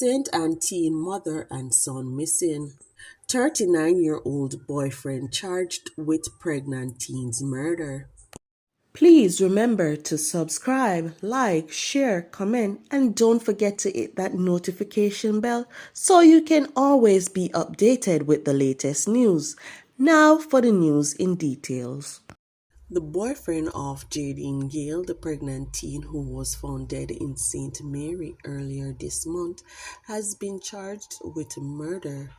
Saint and teen mother and son missing. 39-year-old boyfriend charged with pregnant teen's murder. Please remember to subscribe, like, share, comment, and don't forget to hit that notification bell so you can always be updated with the latest news. Now for the news in details. The boyfriend of Jadine Gale, the pregnant teen who was found dead in St. Mary earlier this month, has been charged with murder.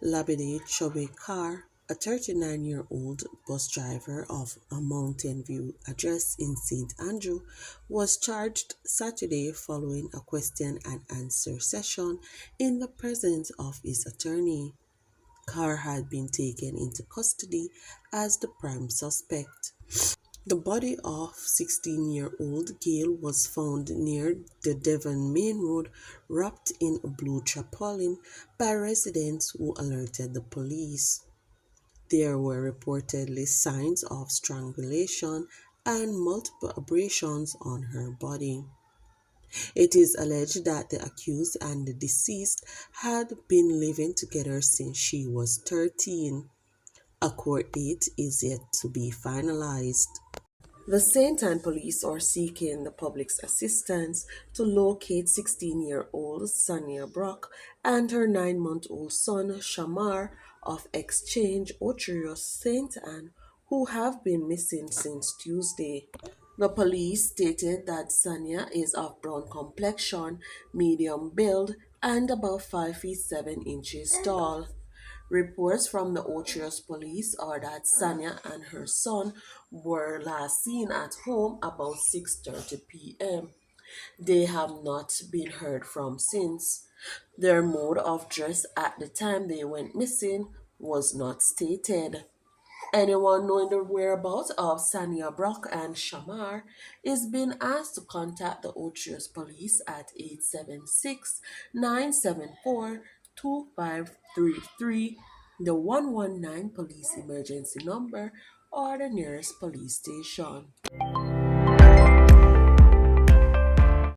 Labide Chobekar, a 39-year-old bus driver of a Mountain View address in St. Andrew, was charged Saturday following a question and answer session in the presence of his attorney. Carr had been taken into custody as the prime suspect. The body of 16-year-old Gail was found near the Devon Main Road, wrapped in a blue tarpaulin, by residents who alerted the police. There were reportedly signs of strangulation and multiple abrasions on her body. It is alleged that the accused and the deceased had been living together since she was 13. A court date is yet to be finalized. The Saint Anne police are seeking the public's assistance to locate 16-year-old Sania Brock and her 9-month-old son Shamar of Exchange, Ocherios, Saint Anne, who have been missing since Tuesday. The police stated that Sania is of brown complexion, medium build, and about 5 feet 7 inches tall. Reports from the Ocherios police are that Sanya and her son were last seen at home about 6:30 p.m. They have not been heard from since. Their mode of dress at the time they went missing was not stated. Anyone knowing the whereabouts of Sania Brock and Shamar is being asked to contact the Ocherios police at 876-974-2533, the 119 police emergency number, or the nearest police station.